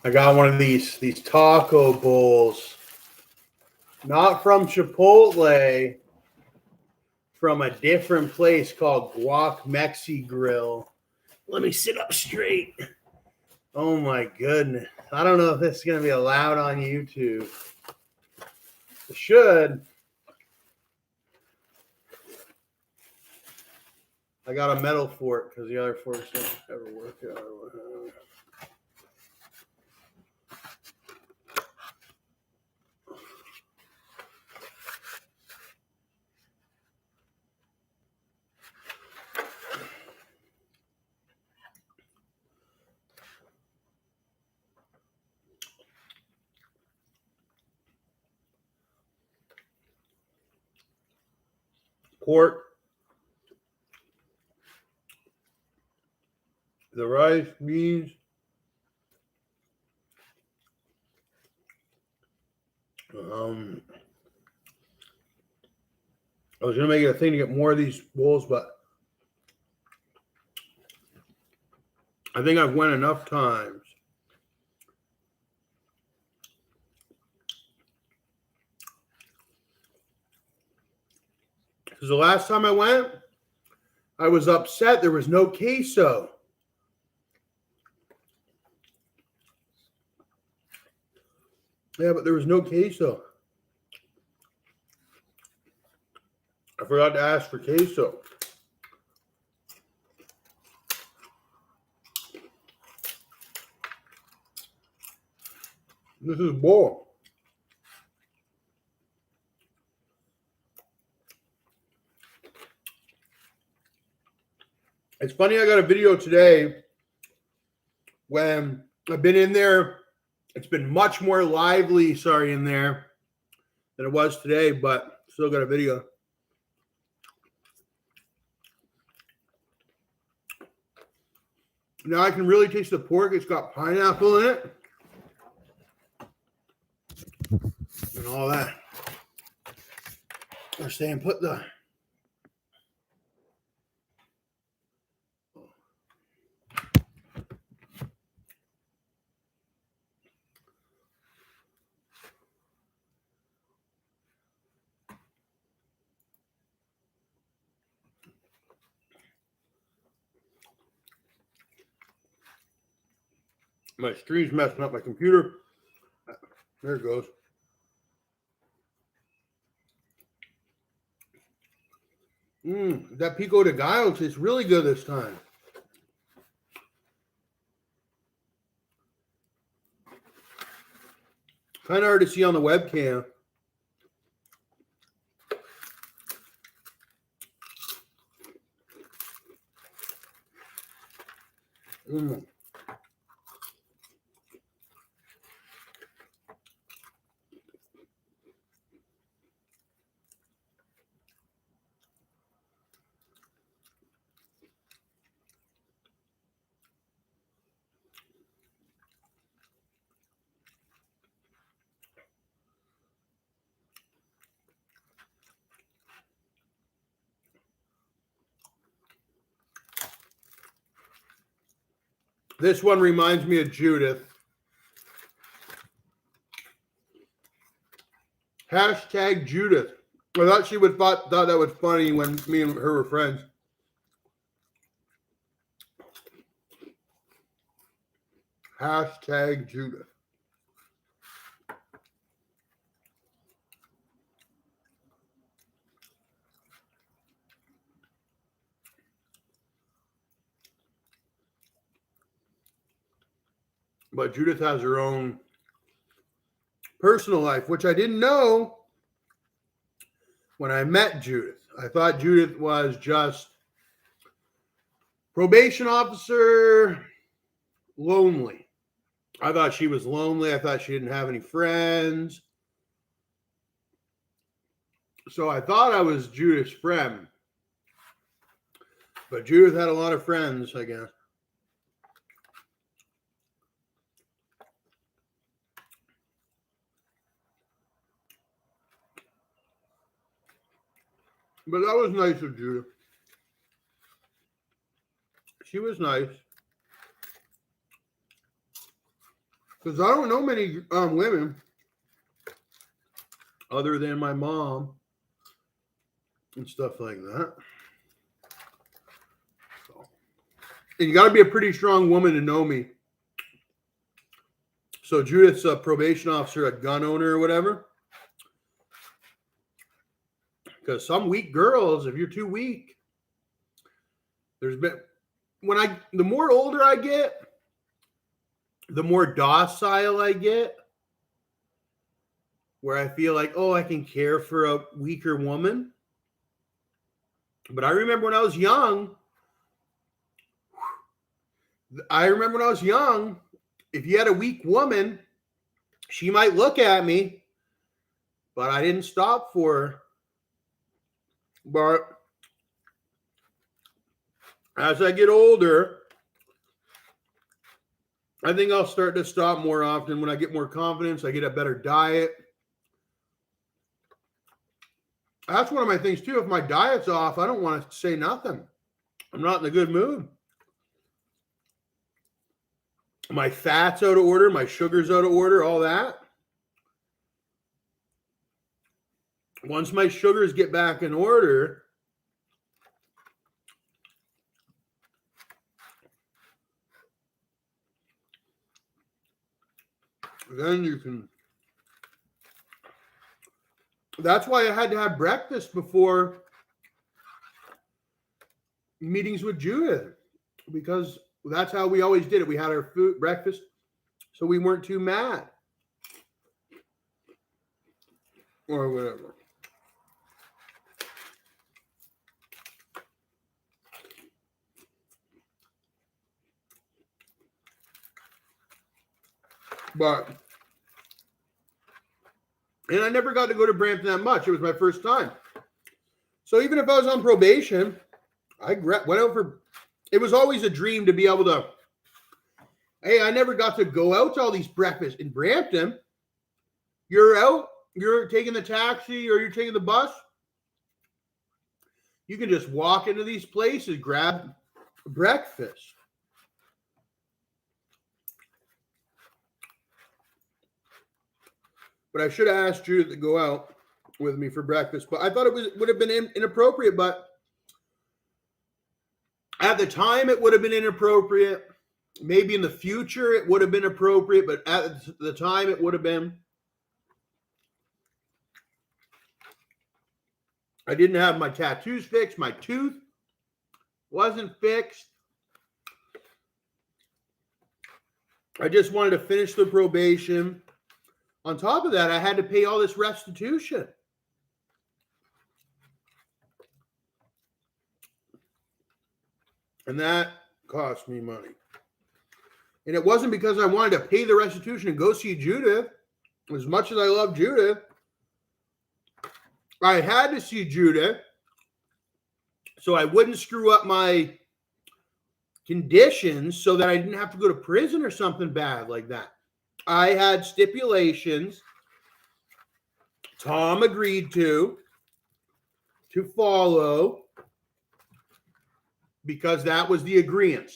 I got one of these taco bowls, not from Chipotle, from a different place called GUAC Mexi Grill. Let me sit up straight. Oh my goodness. I don't know if this is going to be allowed on YouTube. It should. I got a metal fork because the other forks don't ever work out. Pork, the rice, beans, I was going to make it a thing to get more of these bowls, but I think I've went enough times. Because the last time I went, I was upset there was no queso. Yeah, but there was no queso. I forgot to ask for queso. This is bowl. It's funny, I got a video today when I've been in there. It's been much more lively, in there than it was today, but still got a video. Now I can really taste the pork. It's got pineapple in it and all that. They're saying put the my stream's messing up my computer. There it goes. That pico de gallo tastes really good this time. Kind of hard to see on the webcam. This one reminds me of Judith. Hashtag Judith. I thought she would thought that was funny when me and her were friends. Hashtag Judith. But Judith has her own personal life, which I didn't know when I met Judith. I thought Judith was just probation officer, lonely. I thought she was lonely. I thought she didn't have any friends. So I thought I was Judith's friend. But Judith had a lot of friends, I guess. But that was nice of Judith. She was nice. Because I don't know many women other than my mom and stuff like that. So, and you got to be a pretty strong woman to know me. So Judith's a probation officer, a gun owner or whatever. Because some weak girls, if you're too weak, there's been the more older I get, the more docile I get. Where I feel like, oh, I can care for a weaker woman. But I remember when I was young, if you had a weak woman, she might look at me, but I didn't stop for her. But as I get older, I think I'll start to stop more often when I get more confidence. I get a better diet. That's one of my things too. If my diet's off, I don't want to say nothing. I'm not in a good mood. My fat's out of order, my sugar's out of order, all that. Once my sugars get back in order, then you can. That's why I had to have breakfast before meetings with Judith, because that's how we always did it. We had our breakfast, so we weren't too mad or whatever. And I never got to go to Brampton that much. It was my first time. So even if I was on probation, I went out for, it was always a dream to be able to, hey, I never got to go out to all these breakfasts in Brampton. You're out, you're taking the taxi or you're taking the bus. You can just walk into these places, grab breakfast. But I should have asked Judith to go out with me for breakfast. But I thought it would have been inappropriate. But at the time, it would have been inappropriate. Maybe in the future, it would have been appropriate. But at the time, it would have been. I didn't have my tattoos fixed. My tooth wasn't fixed. I just wanted to finish the probation. On top of that, I had to pay all this restitution. And that cost me money. And it wasn't because I wanted to pay the restitution and go see Judith. As much as I love Judith, I had to see Judith so I wouldn't screw up my conditions so that I didn't have to go to prison or something bad like that. I had stipulations Tom agreed to follow because that was the agreement.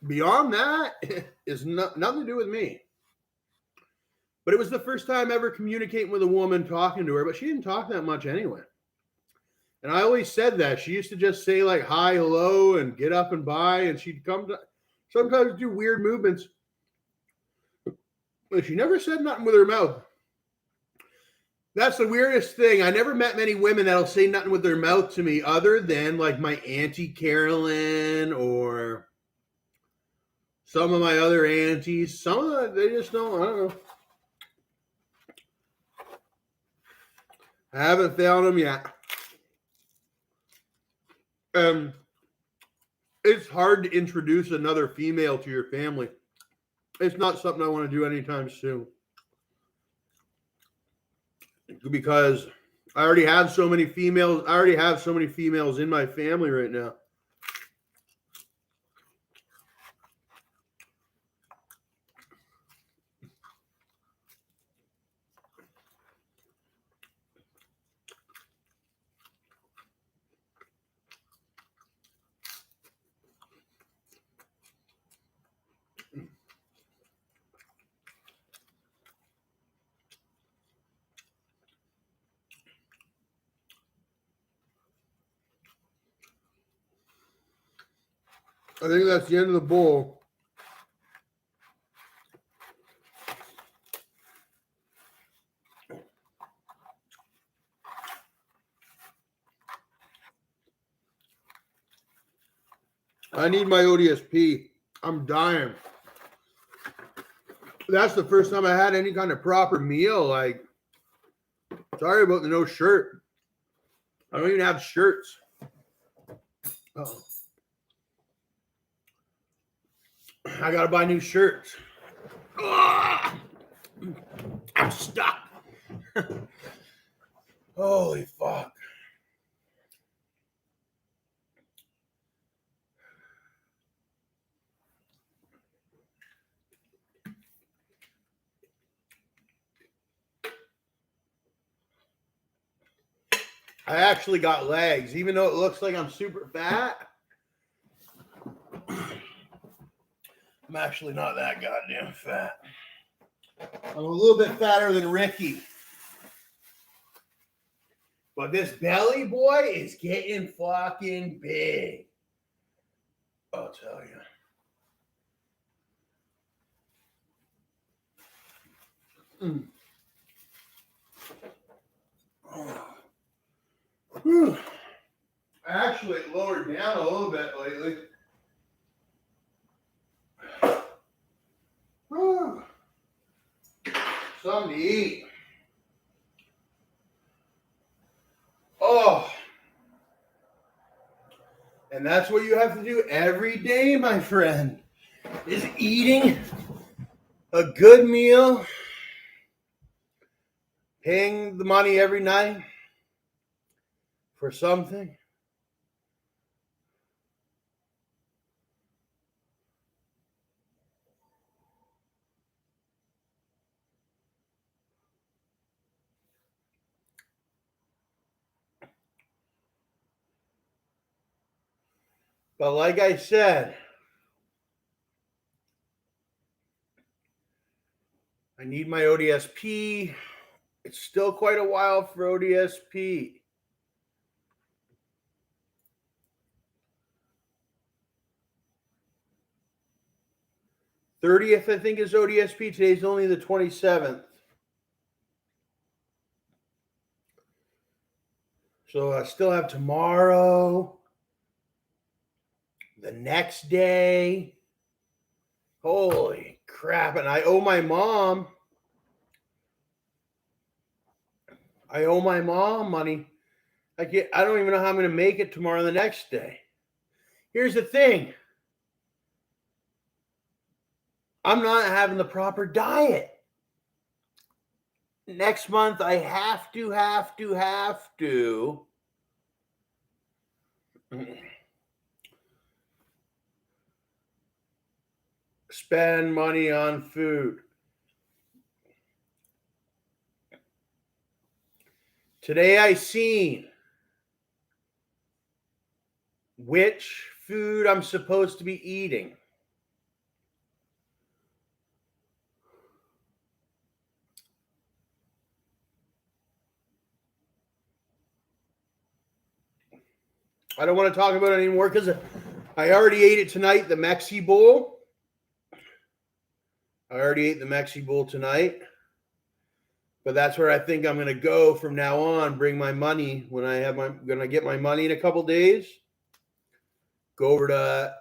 Beyond that is nothing to do with me. But it was the first time ever communicating with a woman, talking to her, but she didn't talk that much anyway. And I always said that. She used to just say like hi, hello, and get up and bye, and she'd come to sometimes do weird movements. But she never said nothing with her mouth. That's the weirdest thing. I never met many women that'll say nothing with their mouth to me other than like my Auntie Carolyn or some of my other aunties. Some of them, they just don't, I don't know. I haven't found them yet. It's hard to introduce another female to your family. It's not something I want to do anytime soon. Because I already have so many females. I already have so many females in my family right now. I think that's the end of the bowl. I need my ODSP. I'm dying. That's the first time I had any kind of proper meal. Like, sorry about the no shirt. I don't even have shirts. Uh-oh. I gotta buy new shirts. Ugh! I'm stuck. Holy fuck. I actually got legs, even though it looks like I'm super fat. I'm actually not that goddamn fat. I'm a little bit fatter than Ricky. But this belly boy is getting fucking big. I'll tell you. Actually, it lowered down a little bit lately. Something to eat. Oh. And that's what you have to do every day, my friend, is eating a good meal, paying the money every night for something. But like I said, I need my ODSP. It's still quite a while for ODSP. '30th, I think, is ODSP. Today's only the 27th. So I still have tomorrow, the next day. Holy crap. And I owe my mom. Money. I don't even know how I'm going to make it tomorrow the next day. Here's the thing. I'm not having the proper diet. Next month, I have to spend money on food. Today I seen which food I'm supposed to be eating. I don't want to talk about it anymore because I already ate it tonight, the Mexi bowl. I already ate the Mexi bowl tonight. But that's where I think I'm going to go from now on. Bring my money when I'm going to get my money in a couple days. Go over to,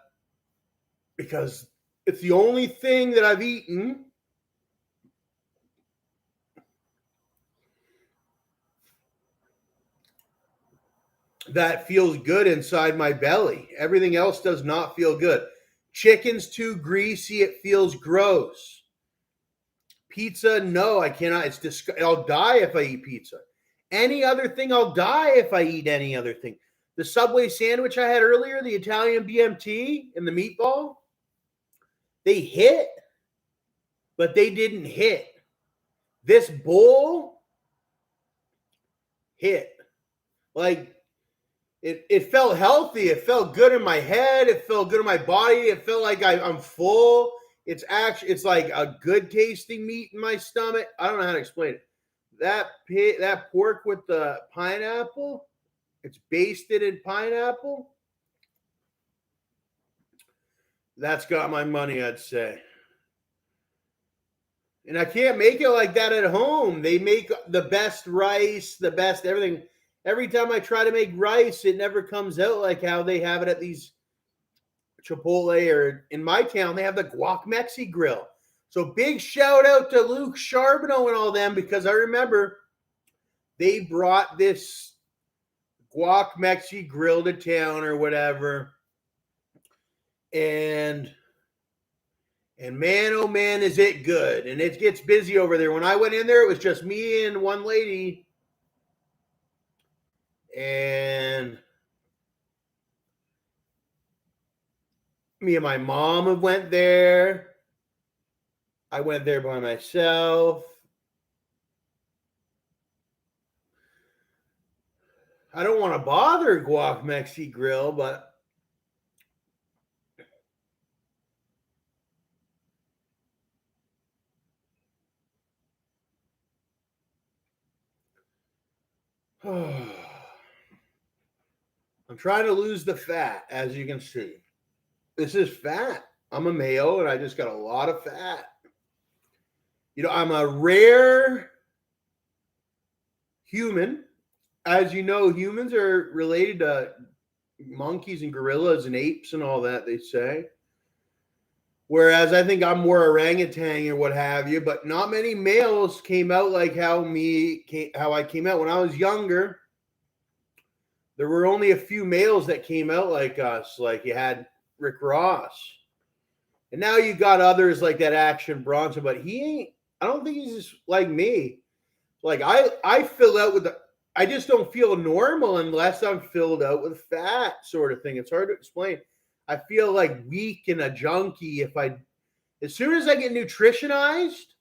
because it's the only thing that I've eaten that feels good inside my belly. Everything else does not feel good. Chicken's too greasy. It feels gross. Pizza, no, I cannot. It's disgusting. I'll die if I eat pizza. Any other thing, I'll die if I eat any other thing. The Subway sandwich I had earlier, the Italian BMT and the meatball, they hit, but they didn't hit. This bowl hit. Like, it felt healthy. It felt good in my head. It felt good in my body. It felt like I'm full. It's like a good tasting meat in my stomach. I don't know how to explain it. That pork with the pineapple, it's basted in pineapple. That's got my money, I'd say. And I can't make it like that at home. They make the best rice, the best everything. Every time I try to make rice, it never comes out like how they have it at these Chipotle, or in my town, they have the GUAC Mexi grill. So big shout out to Luke Charbonneau and all them, because I remember they brought this GUAC Mexi grill to town or whatever. And man, oh man, is it good. And it gets busy over there. When I went in there, it was just me and one lady. And me and my mom went there. I went there by myself. I don't want to bother GUAC Mexi Grill, but I'm trying to lose the fat, as you can see. This is fat. I'm a male, and I just got a lot of fat. You know, I'm a rare human. As you know, humans are related to monkeys and gorillas and apes and all that, they say. Whereas I think I'm more orangutan or what have you, but not many males came out like how I came out when I was younger. There were only a few males that came out like us, like you had Rick Ross. And now you got others like that Action Bronson, but I don't think he's just like me. Like I fill out with I just don't feel normal unless I'm filled out with fat, sort of thing. It's hard to explain. I feel like weak and a junkie as soon as I get nutritionized,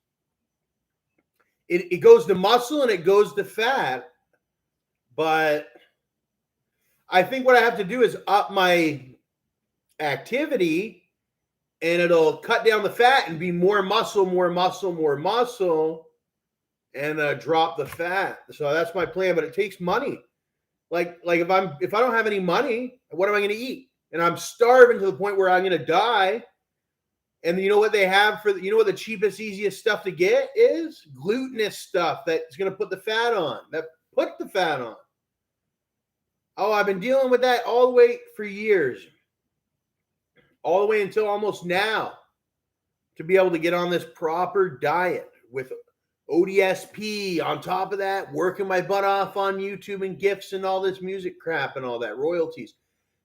it goes to muscle and it goes to fat. But I think what I have to do is up my activity, and it'll cut down the fat and be more muscle, and drop the fat. So that's my plan, but it takes money. Like if I don't have any money, what am I going to eat? And I'm starving to the point where I'm going to die. And you know what they have you know what the cheapest, easiest stuff to get is? Glutinous stuff that's going to put the fat on. Oh, I've been dealing with that all the way for years. All the way until almost now, to be able to get on this proper diet with ODSP. On top of that, working my butt off on YouTube and gifts and all this music crap and all that, royalties.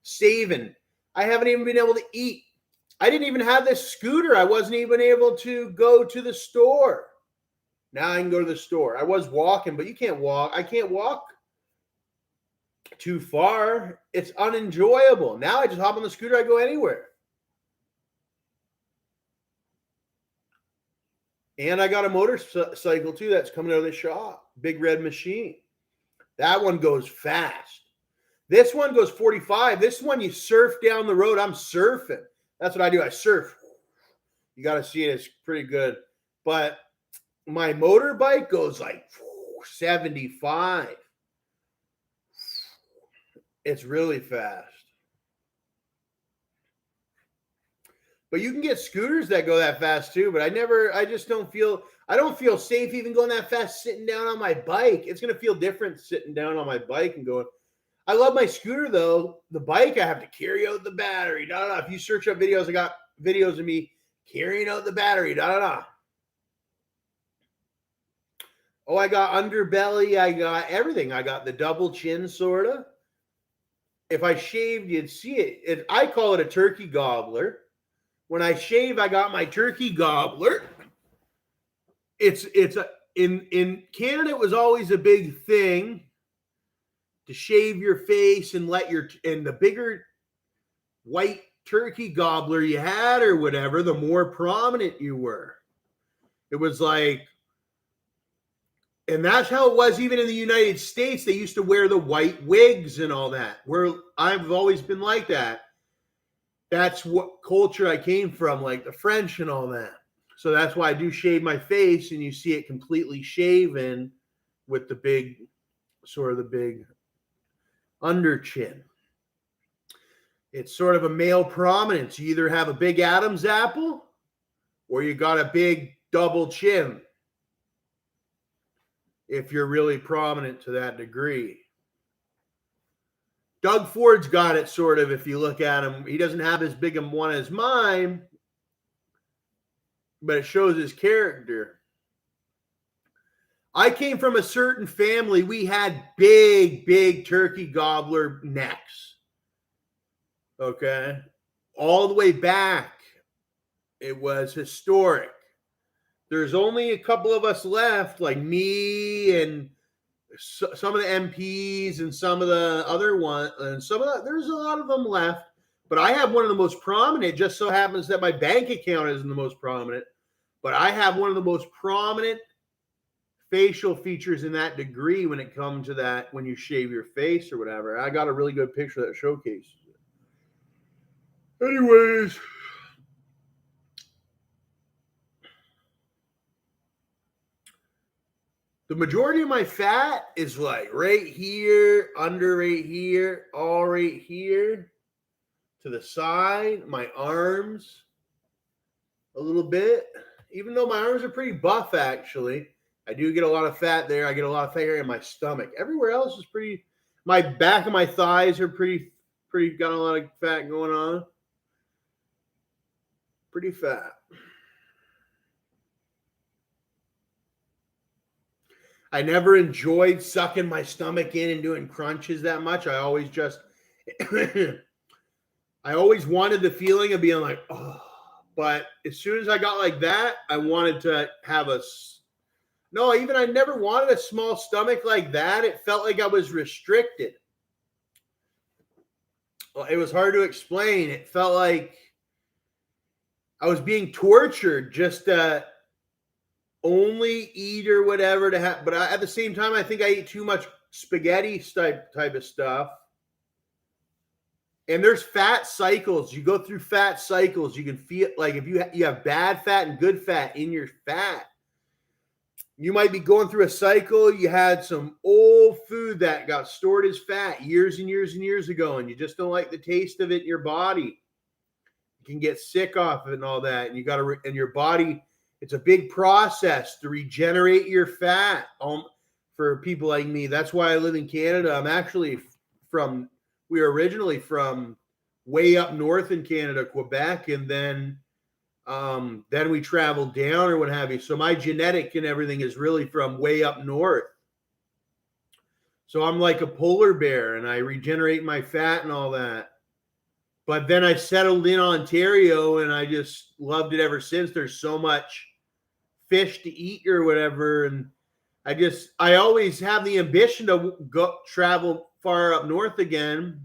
Saving. I haven't even been able to eat. I didn't even have this scooter. I wasn't even able to go to the store. Now I can go to the store. I was walking, but you can't walk. I can't walk too far. It's unenjoyable. Now I just hop on the scooter. I go anywhere. And I got a motorcycle too that's coming out of the shop. Big red machine. That one goes fast. This one goes 45. This one you surf down the road. I'm surfing. That's what I do. I surf. You got to see it. It's pretty good. But my motorbike goes like 75. It's really fast. But you can get scooters that go that fast too. But I don't feel safe even going that fast sitting down on my bike. It's going to feel different sitting down on my bike and going. I love my scooter though. The bike, I have to carry out the battery. If you search up videos, I got videos of me carrying out the battery. Oh, I got underbelly. I got everything. I got the double chin, sort of. If I shaved, you'd see it. I call it a turkey gobbler. When I shave, I got my turkey gobbler. In Canada, it was always a big thing to shave your face and and the bigger white turkey gobbler you had or whatever, the more prominent you were. It was like, and that's how it was even in the United States. They used to wear the white wigs and all that. Where I've always been like that. That's what culture I came from, like the French and all that. So that's why I do shave my face, and you see it completely shaven with the big under chin. It's sort of a male prominence. You either have a big Adam's apple or you got a big double chin if you're really prominent to that degree. Doug Ford's got it sort of, if you look at him. He doesn't have as big a one as mine, but it shows his character. I came from a certain family. We had big, big turkey gobbler necks. Okay. All the way back. It was historic. There's only a couple of us left, like me and some of the MPs and some of the other ones, and there's a lot of them left. But I have one of the most prominent. It just so happens that my bank account isn't the most prominent, but I have one of the most prominent facial features in that degree when it comes to that, when you shave your face or whatever. I got a really good picture that showcases it. Anyways, the majority of my fat is like right here, under right here, all right here, to the side, my arms a little bit, even though my arms are pretty buff, actually. I do get a lot of fat there. I get a lot of fat area in my stomach. Everywhere else is pretty. My back of my thighs are pretty, got a lot of fat going on. Pretty fat. I never enjoyed sucking my stomach in and doing crunches that much. I always wanted the feeling of being like, oh. But as soon as I got like that, I wanted to have I never wanted a small stomach like that. It felt like I was restricted. Well, it was hard to explain. It felt like I was being tortured just to only eat or whatever to have. But at the same time, I think I eat too much spaghetti type of stuff. And there's fat cycles. You go through fat cycles. You can feel like if you have bad fat and good fat in your fat. You might be going through a cycle. You had some old food that got stored as fat years and years and years ago, and you just don't like the taste of it in your body. You can get sick off of it and all that. And you got to, and your body, it's a big process to regenerate your fat. For people like me, that's why I live in Canada. I'm actually we are originally from way up north in Canada, Quebec, and then we traveled down or what have you. So my genetic and everything is really from way up north. So I'm like a polar bear and I regenerate my fat and all that. But then I settled in Ontario and I just loved it ever since. There's so much fish to eat or whatever. And I always have the ambition to go travel far up north again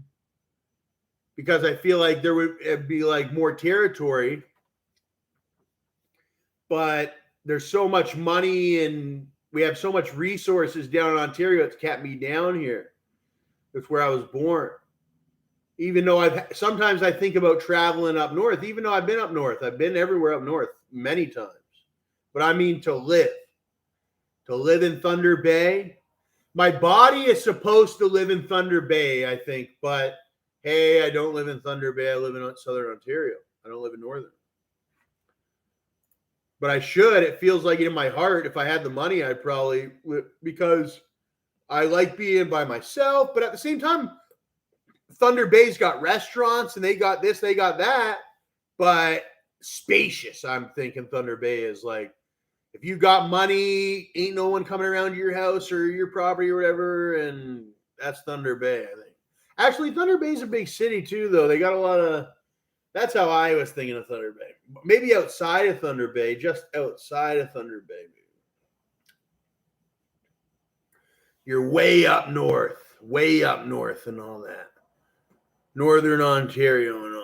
because I feel like it'd be like more territory. But there's so much money and we have so much resources down in Ontario. It's kept me down here. That's where I was born. Even though sometimes I think about traveling up north, even though I've been up north. I've been everywhere up north many times. But I mean to live in Thunder Bay. My body is supposed to live in Thunder Bay, I think. But hey, I don't live in Thunder Bay. I live in Southern Ontario. I don't live in Northern. But I should. It feels like in my heart, if I had the money, I'd probably, because I like being by myself. But at the same time, Thunder Bay's got restaurants and they got this, they got that. But spacious, I'm thinking Thunder Bay is like, if you got money, ain't no one coming around your house or your property or whatever. And that's Thunder Bay, I think. Actually, Thunder Bay's a big city too, though. They got a lot of... That's how I was thinking of Thunder Bay. Maybe outside of Thunder Bay, just outside of Thunder Bay. You're way up north and all that. Northern Ontario and